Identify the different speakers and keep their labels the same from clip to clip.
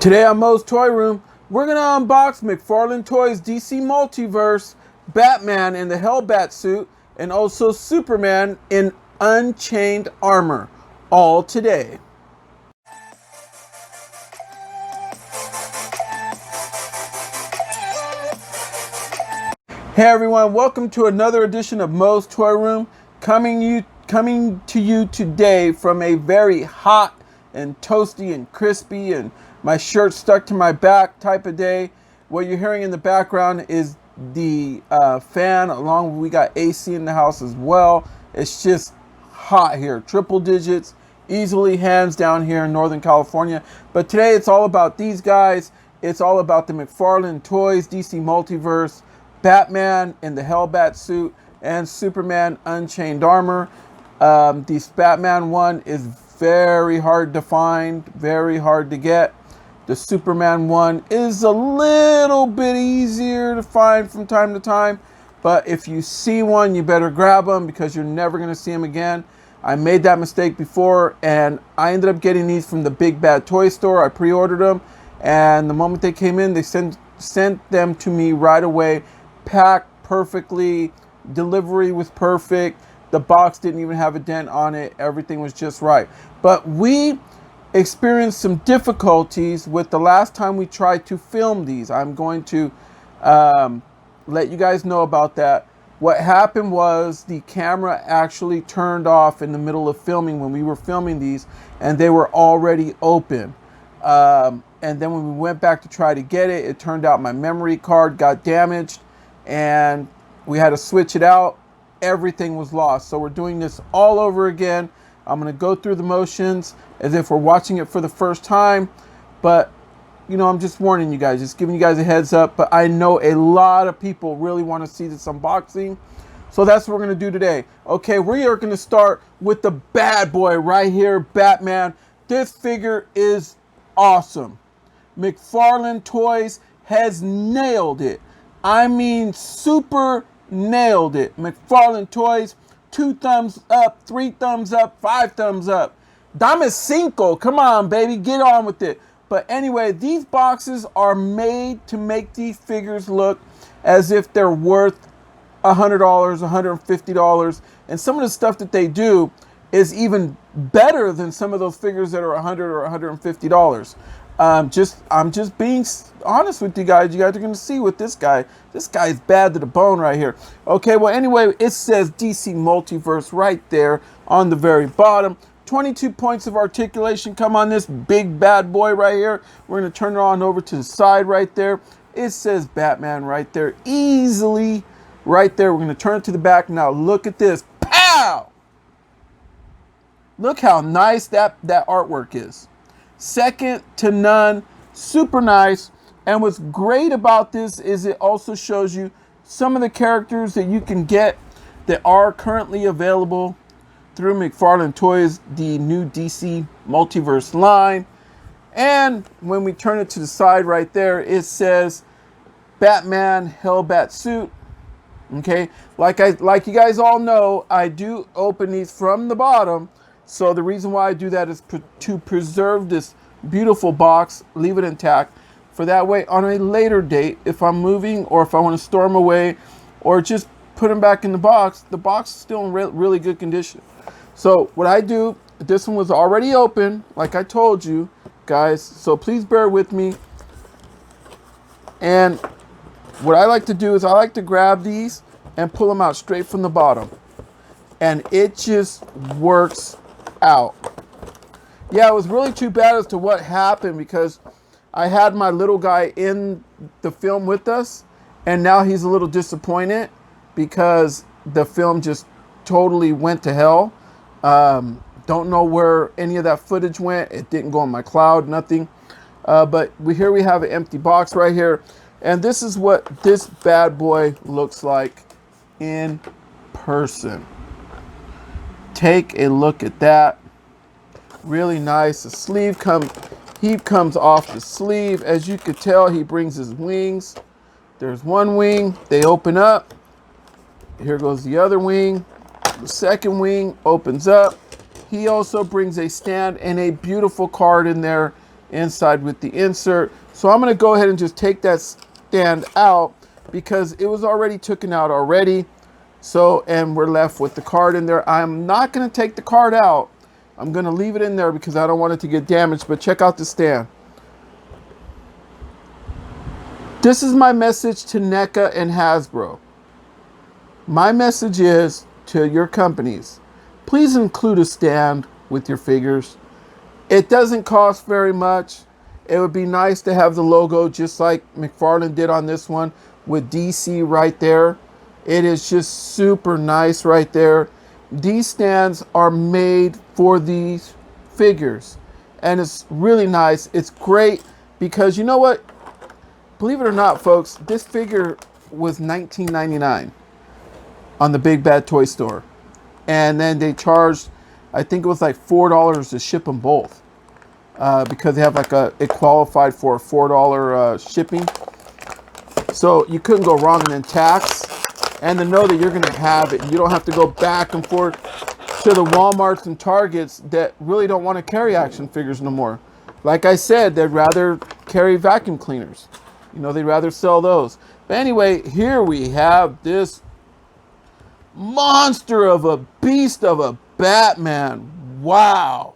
Speaker 1: Today on Moe's Toy Room, we're going to unbox McFarlane Toys DC Multiverse, Batman in the HELLBAT suit, and also Superman in Unchained armor. All today. Hey everyone, welcome to another edition of Moe's Toy Room, coming to you today from a very hot and toasty and crispy and my shirt stuck to my back type of day. What you're hearing in the background is the fan, along with we got AC in the house as well. It's just hot here, triple digits, easily hands down here in Northern California. But today it's all about these guys. It's all about the McFarlane Toys DC Multiverse, Batman in the HELLBAT suit, and Superman Unchained armor. This Batman one is very hard to find, very hard to get. The Superman one is a little bit easier to find from time to time, but if you see one, you better grab them because you're never going to see them again. I made that mistake before, and I ended up getting these from the Big Bad Toy Store. I pre-ordered them, and the moment they came in, they sent them to me right away, packed perfectly. Delivery was perfect. The box didn't even have a dent on it. Everything was just right. But we experienced some difficulties with the last time we tried to film these. I'm going to let you guys know about that. What happened was the camera actually turned off in the middle of filming when we were filming these, and they were already open. And then when we went back to try to get it, it turned out my memory card got damaged and we had to switch it out. Everything was lost. So we're doing this all over again. I'm going to go through the motions as if we're watching it for the first time. But, you know, I'm just warning you guys, just giving you guys a heads up. But I know a lot of people really want to see this unboxing. So that's what we're going to do today. Okay, we are going to start with the bad boy right here, Batman. This figure is awesome. McFarlane Toys has nailed it. I mean, super nailed it. McFarlane Toys, 2 thumbs up, 3 thumbs up, 5 thumbs up. Dame 5, come on, baby, get on with it. But anyway, these boxes are made to make these figures look as if they're worth $100, $150. And some of the stuff that they do is even better than some of those figures that are $100 or $150. I'm just being honest with you guys. You guys are going to see with this guy. This guy is bad to the bone right here. Okay, well, anyway, it says DC Multiverse right there on the very bottom. 22 points of articulation come on this big bad boy right here. We're going to turn it on over to the side right there. It says Batman right there, easily right there. We're going to turn it to the back. Now, look at this. Pow! Look how nice that artwork is. Second to none, super nice. And what's great about this is it also shows you some of the characters that you can get that are currently available through McFarlane Toys, the new DC Multiverse line. And when we turn it to the side right there, it says Batman HELLBAT suit. Okay, like you guys all know, I do open these from the bottom. So the reason why I do that is to preserve this beautiful box, leave it intact. For that way, on a later date, if I'm moving or if I want to store them away or just put them back in the box is still in really good condition. So what I do, this one was already open, like I told you guys. So please bear with me. And what I like to do is I like to grab these and pull them out straight from the bottom. And it just works out. Yeah, it was really too bad as to what happened because I had my little guy in the film with us, and now he's a little disappointed because the film just totally went to hell. Don't know where any of that footage went. It didn't go on my cloud, nothing. But here we have an empty box right here, and this is what this bad boy looks like in person. Take a look at that. Really nice. The sleeve comes off the sleeve. As you could tell, he brings his wings. There's one wing. They open up. Here goes the other wing. The second wing opens up. He also brings a stand and a beautiful card in there inside with the insert. So I'm going to go ahead and just take that stand out because it was already taken out already. So, and we're left with the card in there. I'm not going to take the card out. I'm going to leave it in there because I don't want it to get damaged. But check out the stand. This is my message to NECA and Hasbro. My message is to your companies, please include a stand with your figures. It doesn't cost very much. It would be nice to have the logo just like McFarlane did on this one with DC right there. It is just super nice right there. These stands are made for these figures and it's really nice. It's great because you know what? Believe it or not, folks, this figure was $19.99 on the Big Bad Toy Store. And then they charged, I think it was like $4 to ship them both. Because they have like it qualified for a $4 shipping. So you couldn't go wrong. And then tax. And to know that you're going to have it. You don't have to go back and forth to the Walmarts and Targets that really don't want to carry action figures no more. Like I said, they'd rather carry vacuum cleaners. You know, they'd rather sell those. But anyway, here we have this monster of a beast of a Batman. Wow.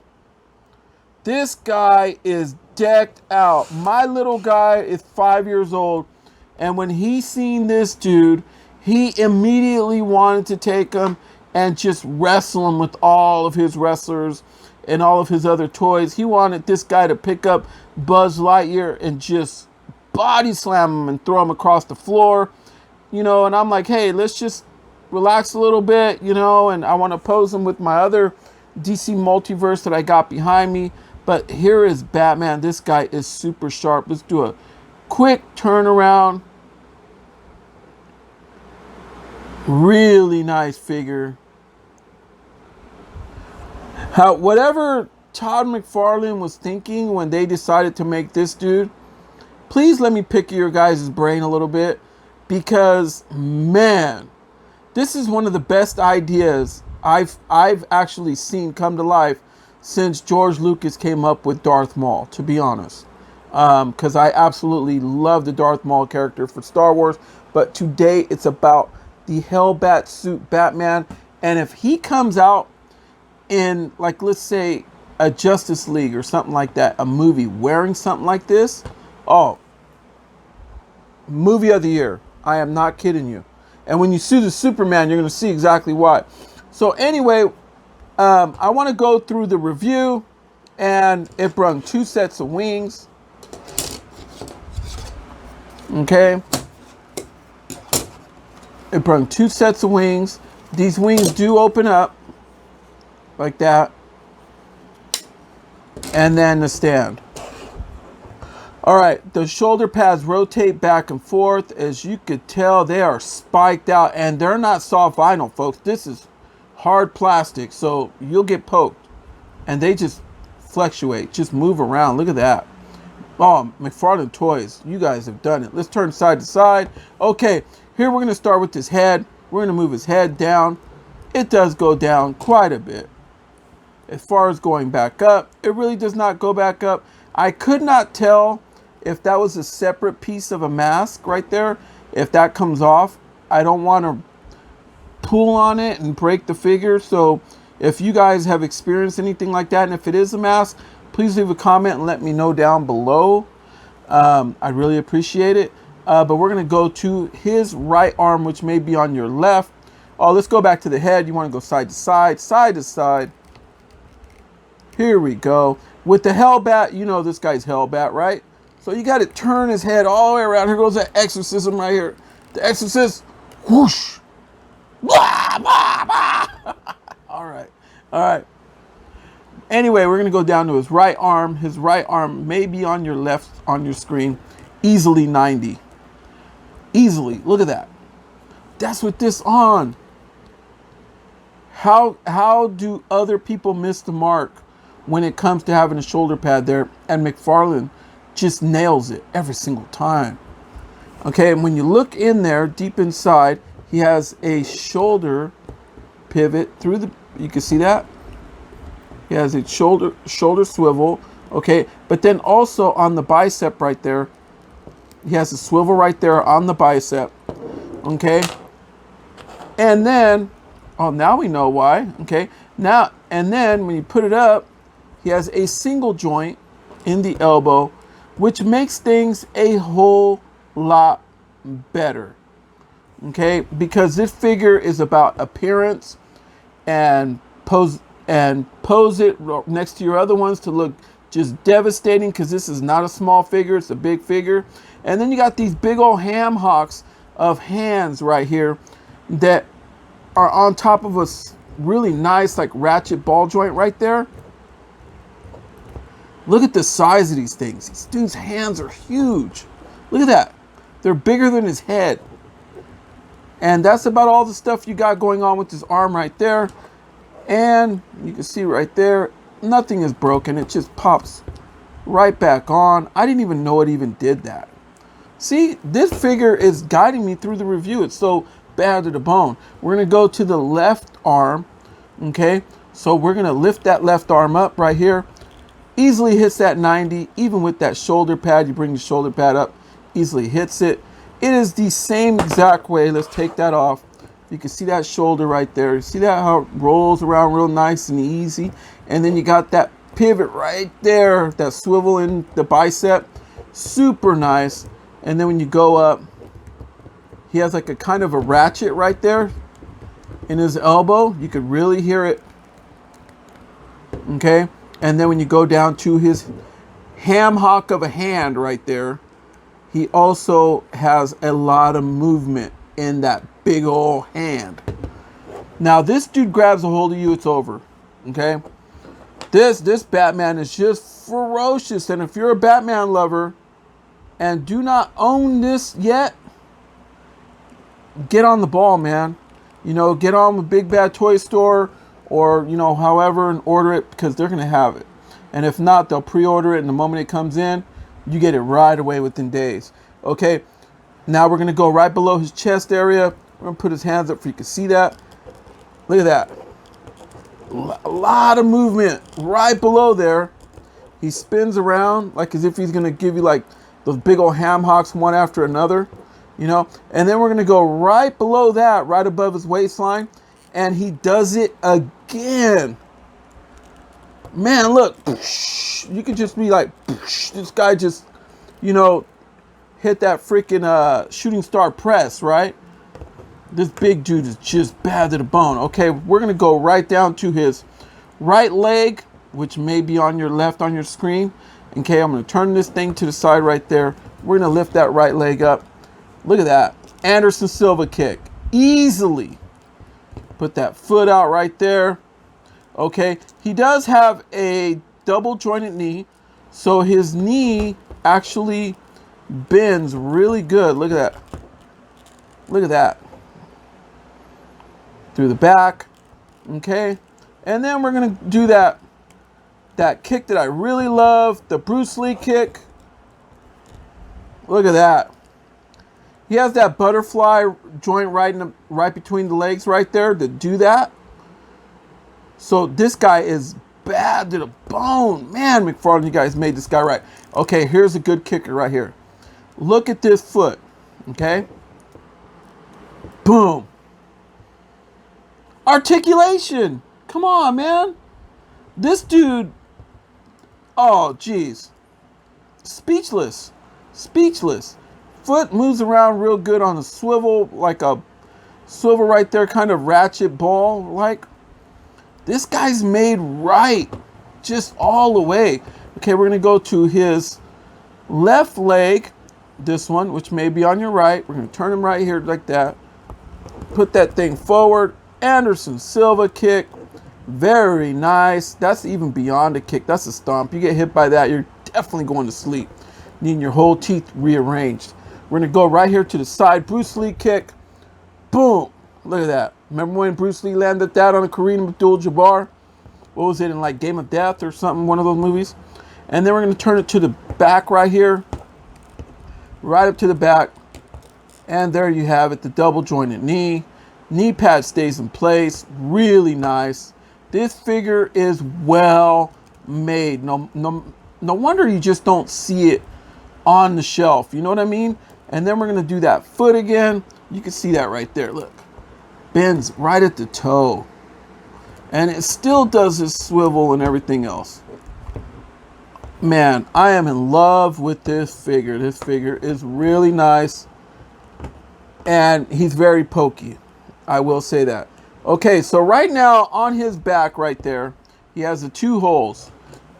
Speaker 1: This guy is decked out. My little guy is 5 years old. And when he seen this dude, he immediately wanted to take him and just wrestle him with all of his wrestlers and all of his other toys. He wanted this guy to pick up Buzz Lightyear and just body slam him and throw him across the floor. You know, and I'm like, hey, let's just relax a little bit, you know, and I want to pose him with my other DC multiverse that I got behind me. But here is Batman. This guy is super sharp. Let's do a quick turnaround. Really nice figure. Whatever Todd McFarlane was thinking when they decided to make this dude, please let me pick your guys' brain a little bit. Because, man, this is one of the best ideas I've actually seen come to life since George Lucas came up with Darth Maul, to be honest. Because I absolutely love the Darth Maul character for Star Wars. But today it's about the HELLBAT suit Batman. And if he comes out in, like, let's say, a Justice League or something like that, a movie wearing something like this, oh, movie of the year. I am not kidding you. And when you see the Superman, you're going to see exactly why. So anyway, I want to go through the review. And it brought 2 sets of wings. Okay. It brought 2 sets of wings. These wings do open up. Like that. And then the stand. Alright, the shoulder pads rotate back and forth. As you could tell, they are spiked out. And they're not soft vinyl, folks. This is hard plastic. So you'll get poked. And they just fluctuate. Just move around. Look at that. Oh, McFarlane Toys. You guys have done it. Let's turn side to side. Okay, here we're going to start with his head. We're going to move his head down. It does go down quite a bit. As far as going back up, it really does not go back up. I could not tell if that was a separate piece of a mask right there. If that comes off, I don't want to pull on it and break the figure. So if you guys have experienced anything like that, and if it is a mask, please leave a comment and let me know down below. I really appreciate it. But we're going to go to his right arm, which may be on your left. Oh, let's go back to the head. You want to go side to side, side to side. Here we go. With the HELLBAT, you know this guy's HELLBAT, right? So you got to turn his head all the way around. Here goes that exorcism right here. The exorcist. Whoosh. Blah, blah, blah. All right. All right. Anyway, we're going to go down to his right arm. His right arm may be on your left on your screen. Easily 90. Easily. Look at that. That's with this on. How do other people miss the mark when it comes to having a shoulder pad there? And McFarlane just nails it every single time. Okay, and when you look in there, deep inside, he has a shoulder pivot through the, you can see that? He has a shoulder swivel Okay, but then also on the bicep right there, he has a swivel right there on the bicep. Okay, and then, oh, now we know why. Okay, now, and then when you put it up, he has a single joint in the elbow, which makes things a whole lot better. Okay, because this figure is about appearance and pose it next to your other ones to look just devastating, because this is not a small figure, it's a big figure. And then you got these big old ham hocks of hands right here that are on top of a really nice like ratchet ball joint right there. Look at the size of these things. These dude's hands are huge. Look at that. They're bigger than his head. And that's about all the stuff you got going on with this arm right there. And you can see right there, nothing is broken. It just pops right back on. I didn't even know it even did that. See, this figure is guiding me through the review. It's so bad to the bone. We're going to go to the left arm. Okay, so we're going to lift that left arm up right here. Easily hits that 90. Even with that shoulder pad, you bring the shoulder pad up, easily hits it. It is the same exact way. Let's take that off. You can see that shoulder right there. You see that how it rolls around real nice and easy. And then you got that pivot right there, that swivel in the bicep. Super nice. And then when you go up, he has like a kind of a ratchet right there in his elbow. You could really hear it. Okay. And then when you go down to his ham hock of a hand right there, he also has a lot of movement in that big old hand. Now this dude grabs a hold of you, it's over. Okay, this Batman is just ferocious. And if you're a Batman lover and do not own this yet, get on the ball, man. You know, get on with Big Bad Toy Store, or you know, however, and order it, because they're gonna have it. And if not, they'll pre-order it, and the moment it comes in, you get it right away within days. Okay, now we're going to go right below his chest area. We're going to put his hands up so you can see that. Look at that. A lot of movement right below there. He spins around like as if he's going to give you like those big old ham hocks one after another, you know. And then we're going to go right below that, right above his waistline. And he does it again. Man, look. You could just be like, this guy just, you know, hit that freaking shooting star press, right? This big dude is just bad to the bone. Okay, we're going to go right down to his right leg, which may be on your left on your screen. Okay, I'm going to turn this thing to the side right there. We're going to lift that right leg up. Look at that. Anderson Silva kick. Easily. Put that foot out right there. Okay, he does have a double jointed knee, so his knee actually bends really good. Look at that. Look at that. Through the back. Okay, and then we're gonna do that kick that I really love, the Bruce Lee kick. Look at that. He has that butterfly joint right between the legs right there to do that. So this guy is bad to the bone. Man, McFarlane, you guys made this guy right. Okay, here's a good kicker right here. Look at this foot. Okay. Boom. Articulation. Come on, man. This dude. Oh, geez. Speechless. Speechless. Foot moves around real good on a swivel, like a swivel right there, kind of ratchet ball like. This guy's made right, just all the way. Okay, we're gonna go to his left leg, this one, which may be on your right. We're gonna turn him right here like that. Put that thing forward. Anderson Silva kick, very nice. That's even beyond a kick, that's a stomp. You get hit by that, you're definitely going to sleep. Needing your whole teeth rearranged. We're gonna go right here to the side, Bruce Lee kick. Boom, look at that. Remember when Bruce Lee landed that on a Kareem Abdul-Jabbar? What was it, in like Game of Death or something, one of those movies? And then we're going to turn it to the back right here. Right up to the back. And there you have it, the double jointed knee. Knee pad stays in place. Really nice. This figure is well made. No no wonder you just don't see it on the shelf. You know what I mean? And then we're going to do that foot again. You can see that right there. Look. Bends right at the toe. And it still does its swivel and everything else. Man, I am in love with this figure. This figure is really nice. And he's very pokey. I will say that. Okay, so right now on his back right there, he has the 2 holes.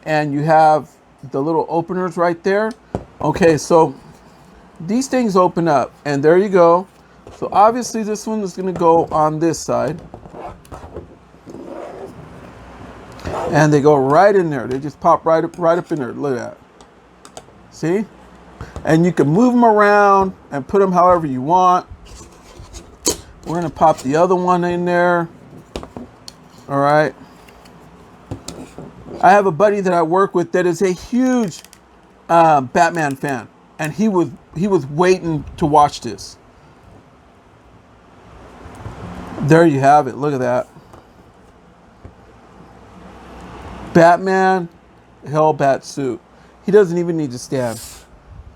Speaker 1: And you have the little openers right there. Okay, so these things open up. And there you go. So obviously this one is going to go on this side. And they go right in there. They just pop right up in there. Look at that. See? And you can move them around and put them however you want. We're going to pop the other one in there. All right. I have a buddy that I work with that is a huge Batman fan. And he was waiting to watch this. There you have it. Look at that. Batman HELLBAT suit. He doesn't even need to stand.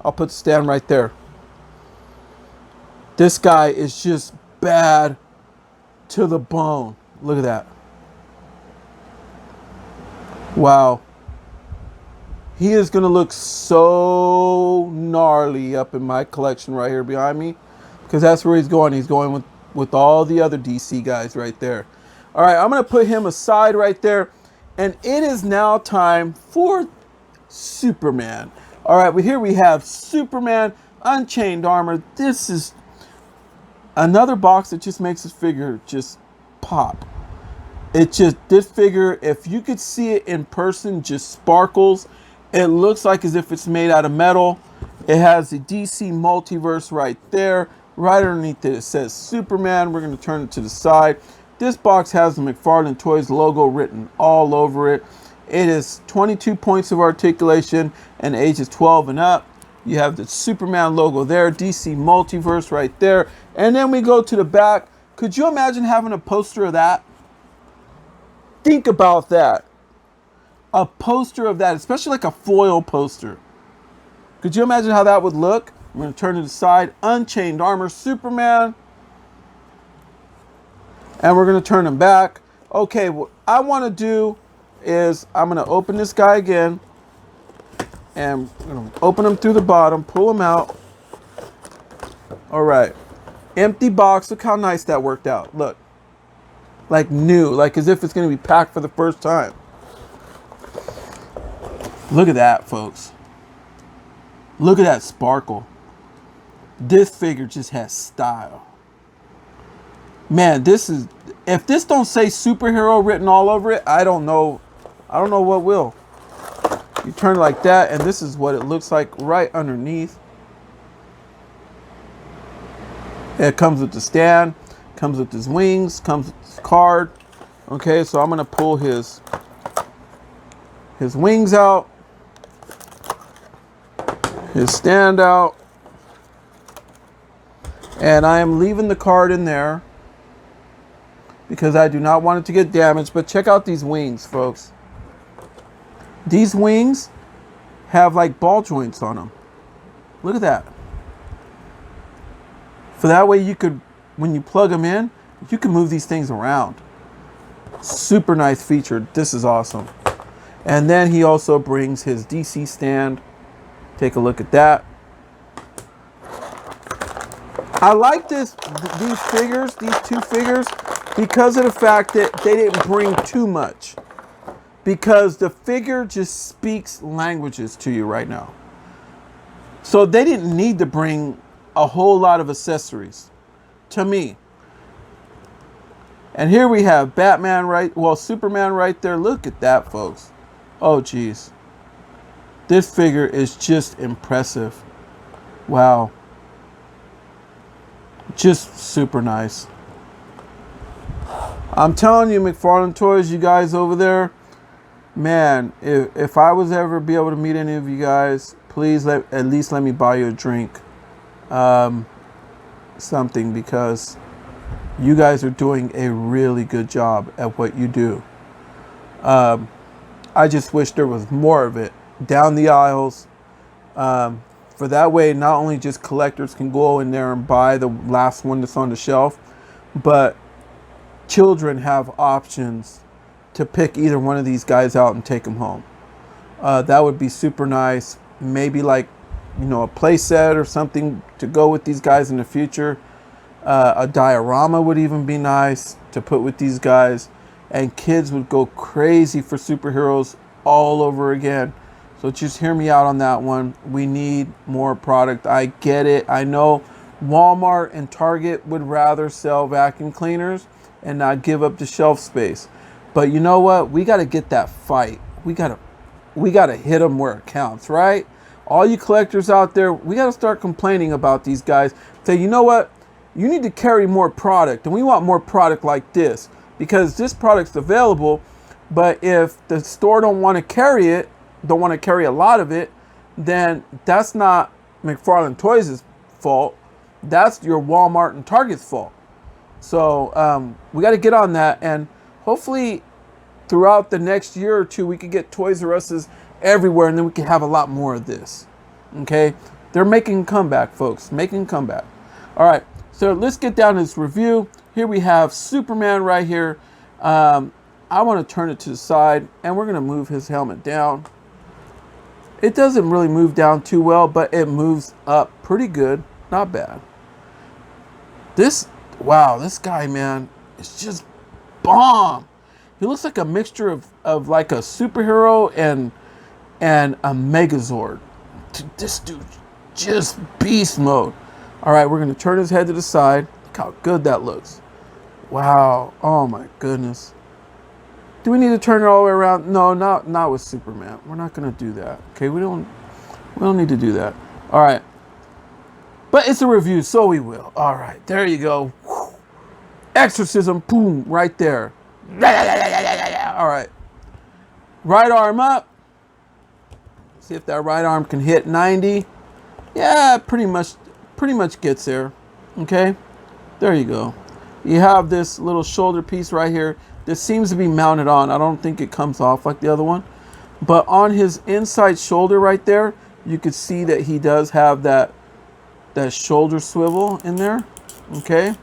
Speaker 1: I'll put the stand right there. This guy is just bad to the bone. Look at that. Wow. He is going to look so gnarly up in my collection right here behind me. Because that's where he's going. He's going with all the other DC guys right there. All right, I'm going to put him aside right there. And it is now time for Superman. All right, well, here we have Superman, Unchained Armor. This is another box that just makes this figure just pop. This figure, if you could see it in person, just sparkles. It looks like as if it's made out of metal. It has the DC multiverse right there. Right underneath it, it says Superman. We're going to turn it to the side. This box has the McFarlane Toys logo written all over it. It is 22 points of articulation and ages 12 and up. You have the Superman logo there, DC Multiverse right there. And then we go to the back. Could you imagine having a poster of that? Think about that. A poster of that, especially like a foil poster. Could you imagine how that would look? I'm going to turn to the side. Unchained Armor Superman. And we're going to turn him back. Okay, what I want to do is I'm going to open this guy again. And I'm going to open him through the bottom, pull him out. All right. Empty box. Look how nice that worked out. Look. Like new. Like as if it's going to be packed for the first time. Look at that, folks. Look at that sparkle. This figure just has style. Man, this is, if this don't say superhero written all over it, I don't know what will. You turn it like that, and this is what it looks like right underneath. It comes with the stand, comes with his wings, comes with his card. Okay, so I'm gonna pull his wings out, his stand out, and I am leaving the card in there because I do not want it to get damaged. But check out these wings, folks. These wings have like ball joints on them. Look at that. For that way you could, when you plug them in, you can move these things around. Super nice feature. This is awesome. And then he also brings his DC stand. Take a look at that. I like these figures, these two figures, because of the fact that they didn't bring too much. Because the figure just speaks languages to you right now. So they didn't need to bring a whole lot of accessories, to me. And here we have Superman right there. Look at that, folks. Oh, geez. This figure is just impressive. Wow. Just super nice. I'm telling you, McFarlane Toys, you guys over there, man, if I was ever be able to meet any of you guys, please at least let me buy you a drink. Something, because you guys are doing a really good job at what you do. I just wish there was more of it, down the aisles. For that way, not only just collectors can go in there and buy the last one that's on the shelf, but children have options to pick either one of these guys out and take them home. That would be super nice. Maybe like, you know, a play set or something to go with these guys in the future. A diorama would even be nice to put with these guys. And kids would go crazy for superheroes all over again. So just hear me out on that one. We need more product. I get it. I know Walmart and Target would rather sell vacuum cleaners and not give up the shelf space. But you know what? We got to get that fight. We got to hit them where it counts, right? All you collectors out there, we got to start complaining about these guys. Say, you know what? You need to carry more product, and we want more product like this because this product's available. But if the store don't want to carry it, don't want to carry a lot of it, then that's not McFarlane Toys' fault. That's your Walmart and Target's fault. So we got to get on that, and hopefully throughout the next year or two, we could get Toys R Us's everywhere, and then we can have a lot more of this. Okay, they're making a comeback, folks, making a comeback. All right, so let's get down to this review. Here we have Superman right here. I want to turn it to the side, and we're going to move his helmet down. It doesn't really move down too well, but it moves up pretty good. Not bad. Wow, this guy, man, is just bomb. He looks like a mixture of like a superhero and a Megazord. This dude, just beast mode. All right, we're going to turn his head to the side. Look how good that looks. Wow. Oh, my goodness. Do we need to turn it all the way around? No, not with Superman. We're not going to do that. Okay, we don't need to do that. All right. But it's a review, so we will. All right, there you go. Whew. Exorcism, boom, right there. All right. Right arm up. See if that right arm can hit 90. Yeah, pretty much gets there. Okay, there you go. You have this little shoulder piece right here. This seems to be mounted on. I don't think it comes off like the other one. But on his inside shoulder right there, you could see that he does have that shoulder swivel in there. Okay.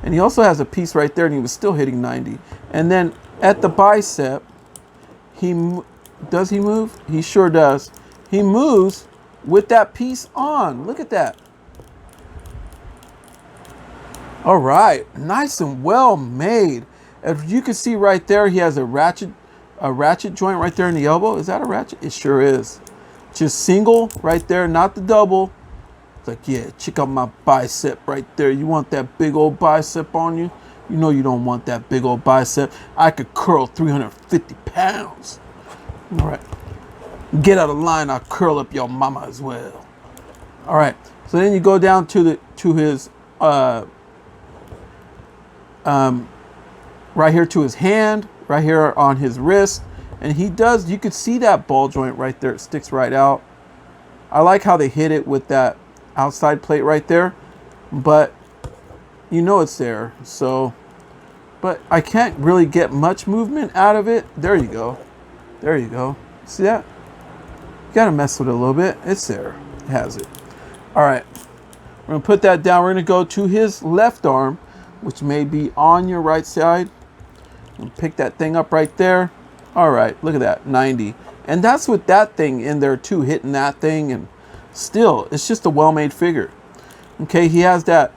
Speaker 1: And he also has a piece right there, and he was still hitting 90. And then at the bicep, does he move? He sure does. He moves with that piece on. Look at that. All right, nice and well made. As you can see right there, he has a ratchet joint right there in the elbow. Is that a ratchet? It sure is. Just single right there, not the double. It's like, yeah, check out my bicep right there. You want that big old bicep on you? You know you don't want that big old bicep. I could curl 350 pounds. All right. Get out of line, I'll curl up your mama as well. All right. So then you go down to his right here to his hand, right here on his wrist. And you could see that ball joint right there. It sticks right out. I like how they hit it with that outside plate right there, but you know it's there. So, but I can't really get much movement out of it. There you go. There you go. See that? You gotta mess with it a little bit. It's there. It has it. All right. We're gonna put that down. We're gonna go to his left arm, which may be on your right side. And pick that thing up right there. All right, look at that, 90. And that's with that thing in there too, hitting that thing, and still, it's just a well-made figure. Okay, he has that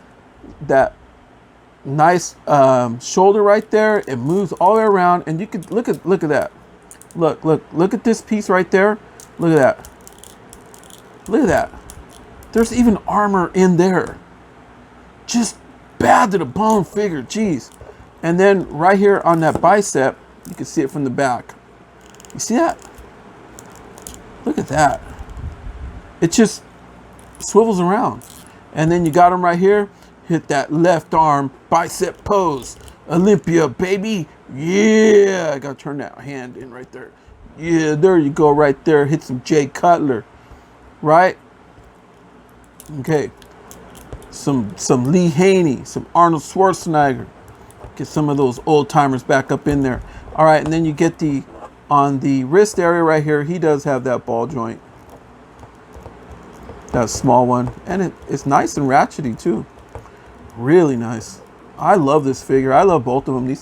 Speaker 1: nice shoulder right there. It moves all the way around, and you could look at that. Look at this piece right there. Look at that. Look at that. There's even armor in there. Just bad to the bone figure, jeez. And then right here on that bicep, you can see it from the back. You see that? Look at that. It just swivels around. And then you got him right here. Hit that left arm bicep pose. Olympia, baby. Yeah. I got to turn that hand in right there. Yeah, there you go right there. Hit some Jay Cutler. Right? Okay. Some Lee Haney. Some Arnold Schwarzenegger. Get some of those old timers back up in there. All right, and then you get the On the wrist area right here, he does have that ball joint. That small one. And it's nice and ratchety too. Really nice. I love this figure. I love both of them.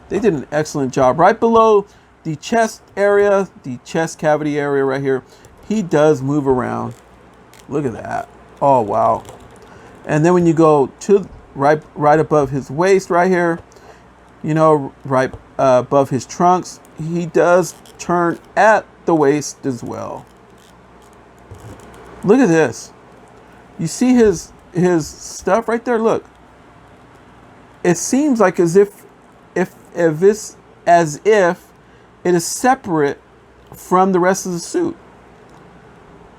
Speaker 1: They did an excellent job. Right below the chest area, the chest cavity area right here, he does move around. Look at that. Oh, wow. And then when you go to right above his waist right here, you know, right above his trunks, he does turn at the waist as well. Look at this. You see his stuff right there? Look. It seems like as if it is separate from the rest of the suit.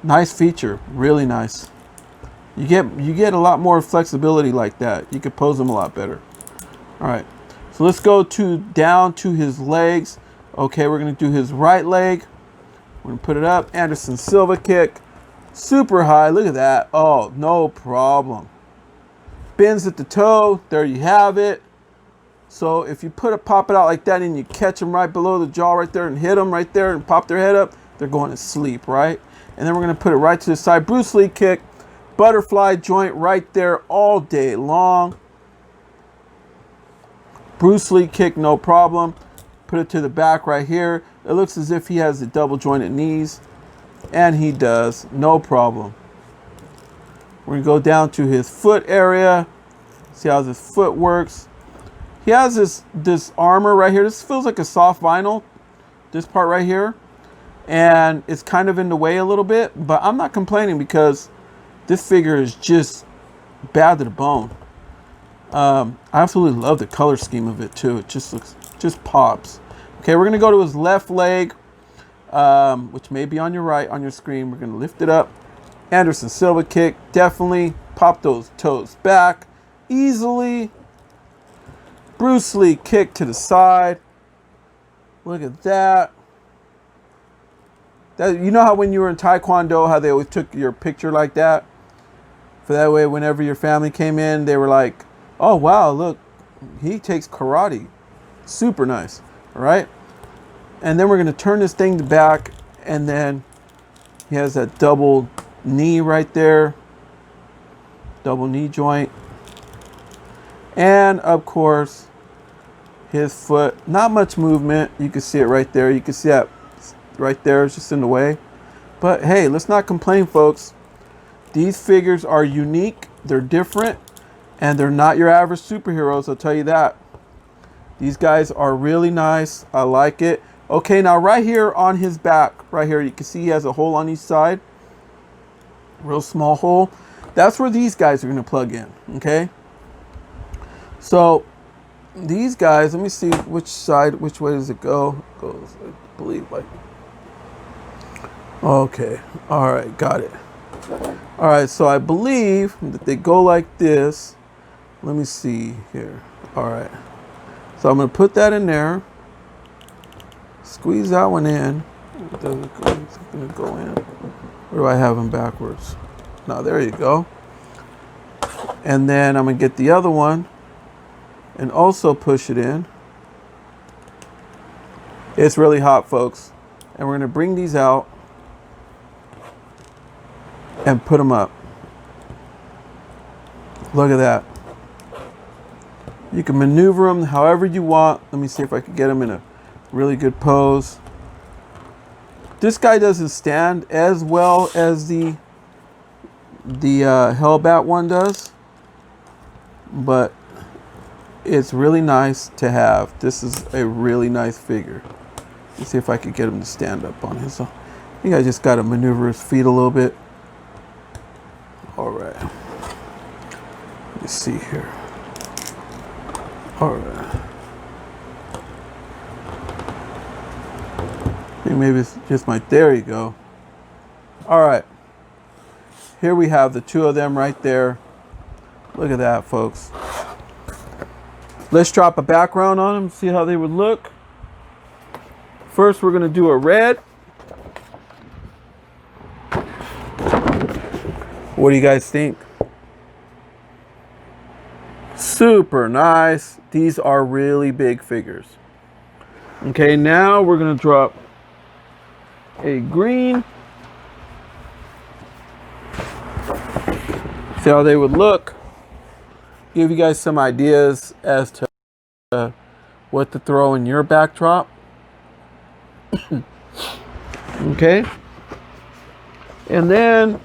Speaker 1: Nice feature, really nice. You get a lot more flexibility like that. You could pose them a lot better. All right, so let's go down to his legs. Okay, we're gonna do his right leg. We're gonna put it up. Anderson Silva kick, super high. Look at that. Oh, no problem. Bends at the toe. There you have it. So if you pop it out like that and you catch them right below the jaw right there and hit them right there and pop their head up, they're going to sleep, right? And then we're going to put it right to the side. Bruce Lee kick, butterfly joint right there all day long. Bruce Lee kick, no problem. Put it to the back right here. It looks as if he has the double jointed knees. And he does, no problem. We're going to go down to his foot area. See how this foot works. He has this armor right here. This feels like a soft vinyl. This part right here. And it's kind of in the way a little bit. But I'm not complaining because this figure is just bad to the bone. I absolutely love the color scheme of it too. It just pops. Okay, we're going to go to his left leg. Which may be on your right on your screen. We're going to lift it up. Anderson Silva kick, definitely pop those toes back easily. Bruce Lee kick to the side. Look at that. You know how when you were in Taekwondo, how they always took your picture like that? For that way, whenever your family came in, they were like, oh, wow, look, he takes karate. Super nice, all right? And then we're going to turn this thing back, and then he has that double knee right there, double knee joint, and of course his foot, not much movement. You can see it right there. You can see that right there. It's just in the way, but hey, let's not complain, folks. These figures are unique, they're different, and they're not your average superheroes, I'll tell you that. These guys are really nice. I like it. Okay, now right here on his back right here, you can see he has a hole on each side. Real small hole. That's where these guys are going to plug in. Okay. So these guys, let me see which way does it go? It goes, I believe, like. Okay. All right. Got it. All right. So I believe that they go like this. Let me see here. All right. So I'm going to put that in there. Squeeze that one in. It doesn't go, it's going to go in. Where do I have them backwards? Now, there you go. And then I'm going to get the other one and also push it in. It's really hot, folks. And we're going to bring these out and put them up. Look at that. You can maneuver them however you want. Let me see if I can get them in a really good pose. This guy doesn't stand as well as the HELLBAT one does, but it's really nice to have. This is a really nice figure. Let's see if I could get him to stand up on his own. I think I just got to maneuver his feet a little bit. All right. Let me see here. All right. Maybe it's just there you go. All right. Here we have the two of them right there. Look at that, folks. Let's drop a background on them, see how they would look. First, we're going to do a red. What do you guys think? Super nice. These are really big figures. Okay, now we're going to drop a green. See how they would look. Give you guys some ideas as to what to throw in your backdrop. Okay. And then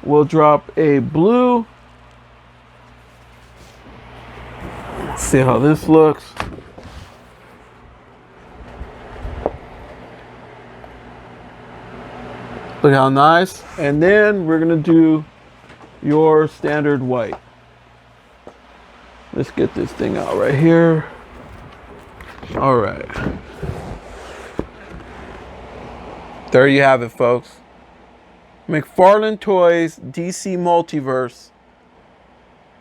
Speaker 1: we'll drop a blue. Let's see how this looks. Look how nice. And then we're going to do your standard white. Let's get this thing out right here. All right. There you have it, folks. McFarlane Toys DC Multiverse,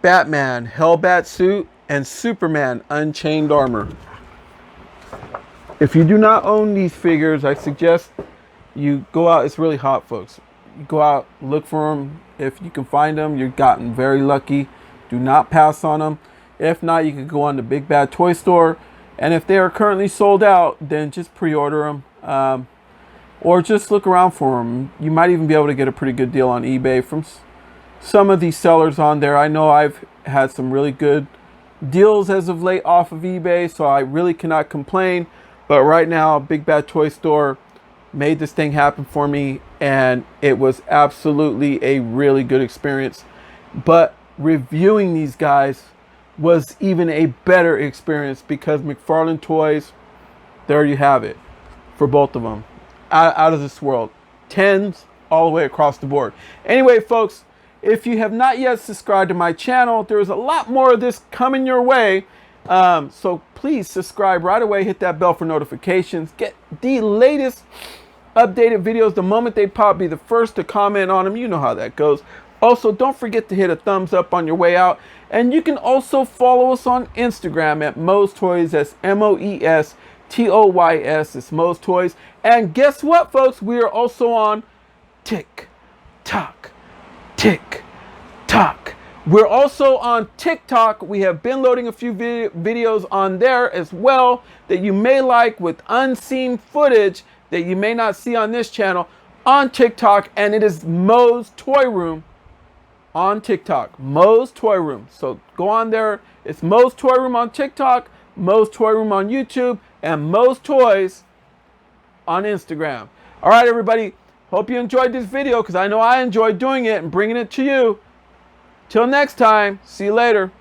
Speaker 1: Batman HELLBAT suit, and Superman Unchained armor. If you do not own these figures, I suggest you go out. It's really hot, folks. You go out, look for them. If you can find them, you've gotten very lucky. Do not pass on them. If not, you can go on the Big Bad Toy Store. And if they are currently sold out, then just pre-order them. Or just look around for them. You might even be able to get a pretty good deal on eBay from some of these sellers on there. I know I've had some really good deals as of late off of eBay, so I really cannot complain. But right now, Big Bad Toy Store made this thing happen for me, and it was absolutely a really good experience. But reviewing these guys was even a better experience because McFarlane Toys, there you have it for both of them. Out of this world. 10s all the way across the board. Anyway, folks, if you have not yet subscribed to my channel, there's a lot more of this coming your way. So please subscribe right away. Hit that bell for notifications. Get the latest updated videos the moment they pop. Be the first to comment on them. You know how that goes. Also, don't forget to hit a thumbs up on your way out. And you can also follow us on Instagram at MOE'S Toys. That's MOE'S TOYS. It's MOE'S Toys. And guess what, folks? We are also on TikTok. We're also on TikTok. We have been loading a few videos on there as well that you may like, with unseen footage that you may not see on this channel on TikTok. And it is MOE'S Toy Room on TikTok. MOE'S Toy Room. So go on there. It's MOE'S Toy Room on TikTok, MOE'S Toy Room on YouTube, and MOE'S Toys on Instagram. All right, everybody. Hope you enjoyed this video, because I know I enjoyed doing it and bringing it to you. Till next time. See you later.